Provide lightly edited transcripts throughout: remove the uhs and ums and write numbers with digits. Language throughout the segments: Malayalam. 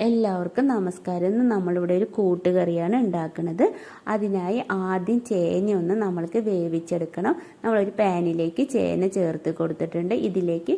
എല്ലാവർക്കും നമസ്കാരം. ഇന്ന് നമ്മളിവിടെ ഒരു കൂട്ടുകറിയാണ് ഉണ്ടാക്കുന്നത്. അതിനായി ആദ്യം ചേന നമ്മൾക്ക് വേവിച്ചെടുക്കണം. നമ്മളൊരു പാനിലേക്ക് ചേന ചേർത്ത് കൊടുത്തിട്ടുണ്ട്. ഇതിലേക്ക്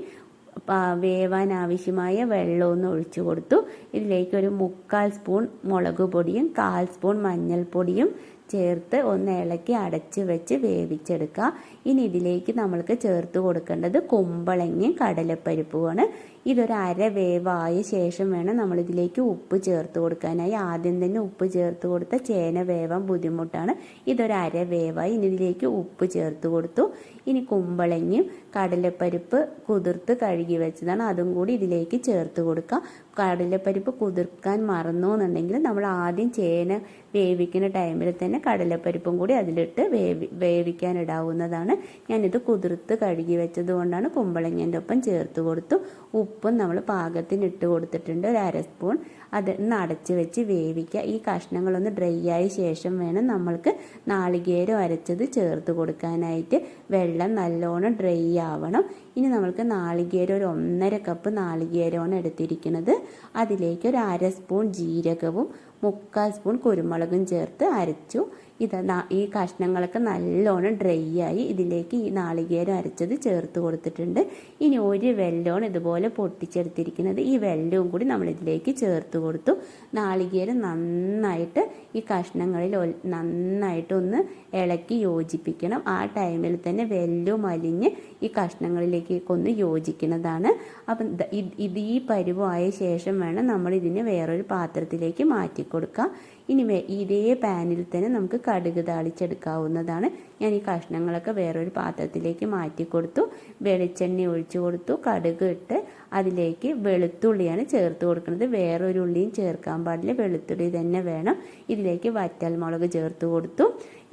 വേവാൻ ആവശ്യമായ വെള്ളമൊന്ന് ഒഴിച്ചു കൊടുത്തു. ഇതിലേക്ക് ഒരു 3/4 സ്പൂൺ മുളക് പൊടിയും 1/4 സ്പൂൺ മഞ്ഞൾപ്പൊടിയും ചേർത്ത് ഒന്ന് ഇളക്കി അടച്ച് വെച്ച് വേവിച്ചെടുക്കുക. ഇനി ഇതിലേക്ക് നമ്മൾക്ക് ചേർത്ത് കൊടുക്കേണ്ടത് കുമ്പളങ്ങയും കടലപ്പരിപ്പുമാണ്. ഇതൊരു അര വേവായ ശേഷം വേണം നമ്മളിതിലേക്ക് ഉപ്പ് ചേർത്ത് കൊടുക്കാനായി. ആദ്യം തന്നെ ഉപ്പ് ചേർത്ത് കൊടുത്ത ചേന വേവാൻ ബുദ്ധിമുട്ടാണ്. ഇതൊരു അര വേവായി. ഇനി ഇതിലേക്ക് ഉപ്പ് ചേർത്ത് കൊടുത്തു. ഇനി കുമ്പളങ്ങയും കടലപ്പരിപ്പ് കുതിർത്ത് കഴുകി വെച്ചതാണ്, അതും കൂടി ഇതിലേക്ക് ചേർത്ത് കൊടുക്കുക. കടലപ്പരിപ്പ് കുതിർക്കാൻ മറന്നു എന്നുണ്ടെങ്കിൽ നമ്മൾ ആദ്യം ചേന വേവിക്കുന്ന ടൈമിൽ തന്നെ കടലപ്പരിപ്പും കൂടി അതിലിട്ട് വേവിക്കാനിടാവുന്നതാണ്. ഞാനിത് കുതിർത്ത് കഴുകി വെച്ചത് കൊണ്ടാണ് കുമ്പളങ്ങേൻ്റെ ഒപ്പം ചേർത്ത് കൊടുത്തു. ഉപ്പും നമ്മൾ പാകത്തിന് ഇട്ട് കൊടുത്തിട്ടുണ്ട്, ഒരു 1/2 സ്പൂൺ. അതൊന്ന് അടച്ച് വെച്ച് വേവിക്കുക. ഈ കഷ്ണങ്ങളൊന്ന് ഡ്രൈ ആയ ശേഷം വേണം നമ്മൾക്ക് നാളികേരം അരച്ചത് ചേർത്ത് കൊടുക്കാനായിട്ട്. വെള്ളം നല്ലോണം ഡ്രൈ ആവണം. ഇനി നമ്മൾക്ക് നാളികേരം ഒരു 1.5 കപ്പ് നാളികേരമാണ് എടുത്തിരിക്കുന്നത്. അതിലേക്ക് ഒരു 1/2 സ്പൂൺ ജീരകവും 3/4 സ്പൂൺ കുരുമുളകും ചേർത്ത് അരച്ചു. ഈ കഷ്ണങ്ങളൊക്കെ നല്ലോണം ഡ്രൈ ആയി. ഇതിലേക്ക് ഈ നാളികേരം അരച്ചത് ചേർത്ത് കൊടുത്തിട്ടുണ്ട്. ഇനി ഒരു വെല്ലമാണ് ഇതുപോലെ പൊട്ടിച്ചെടുത്തിരിക്കുന്നത്. ഈ വെല്ലവും കൂടി നമ്മളിതിലേക്ക് ചേർത്ത് കൊടുത്തു. നാളികേരം നന്നായിട്ട് ഈ കഷ്ണങ്ങളിൽ നന്നായിട്ടൊന്ന് ഇളക്കി യോജിപ്പിക്കണം. ആ ടൈമിൽ തന്നെ വെല്ലവും അലിഞ്ഞ് ഈ കഷ്ണങ്ങളിലേക്കൊന്ന് യോജിക്കുന്നതാണ്. അപ്പം ഈ പരുവമായ ശേഷം വേണം നമ്മൾ ഇതിനെ വേറൊരു പാത്രത്തിലേക്ക് മാറ്റി കൊടുക്കാം. ഇനി ഇതേ പാനിൽ തന്നെ നമുക്ക് കടുക് താളിച്ചെടുക്കാവുന്നതാണ്. ഞാൻ ഈ കഷ്ണങ്ങളൊക്കെ വേറൊരു പാത്രത്തിലേക്ക് മാറ്റി കൊടുത്തു. വെളിച്ചെണ്ണ ഒഴിച്ചു കൊടുത്തു. കടുക് ഇട്ട് അതിലേക്ക് വെളുത്തുള്ളിയാണ് ചേർത്ത് കൊടുക്കുന്നത്. വേറൊരു ഉള്ളിയും ചേർക്കാൻ പാടില്ല, വെളുത്തുള്ളി തന്നെ വേണം. ഇതിലേക്ക് വറ്റൽമുളക് ചേർത്ത് കൊടുത്തു.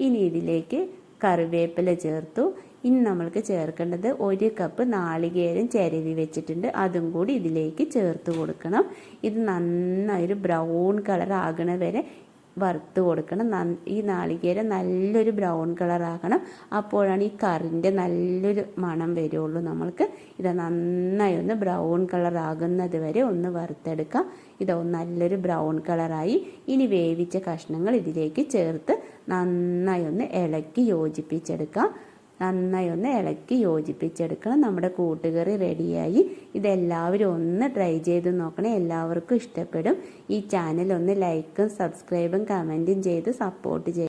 ഇനി ഇതിലേക്ക് കറിവേപ്പില ചേർത്തു. ഇനി നമ്മൾക്ക് ചേർക്കേണ്ടത് 1 കപ്പ് നാളികേരം ചിരവി വെച്ചിട്ടുണ്ട്, അതും കൂടി ഇതിലേക്ക് ചേർത്ത് കൊടുക്കണം. ഇത് നന്നായൊരു ബ്രൗൺ കളർ ആകണ വരെ വറുത്ത് കൊടുക്കണം. ഈ നാളികേരം നല്ലൊരു ബ്രൗൺ കളർ ആകണം. അപ്പോഴാണ് ഈ കറിൻ്റെ നല്ലൊരു മണം വരുള്ളൂ. നമ്മൾക്ക് ഇത് നന്നായി ഒന്ന് ബ്രൗൺ കളർ ആകുന്നത് വരെ ഒന്ന് വറുത്തെടുക്കാം. നല്ലൊരു ബ്രൗൺ കളറായി. ഇനി വേവിച്ച കഷ്ണങ്ങൾ ഇതിലേക്ക് ചേർത്ത് നന്നായി ഒന്ന് ഇളക്കി യോജിപ്പിച്ചെടുക്കാം. നമ്മുടെ കൂട്ടുകറി റെഡിയായി. ഇതെല്ലാവരും ഒന്ന് ട്രൈ ചെയ്ത് നോക്കണേ, എല്ലാവർക്കും ഇഷ്ടപ്പെടും. ഈ ചാനൽ ഒന്ന് ലൈക്കും സബ്സ്ക്രൈബും കമൻറ്റും ചെയ്ത് സപ്പോർട്ട് ചെയ്യും.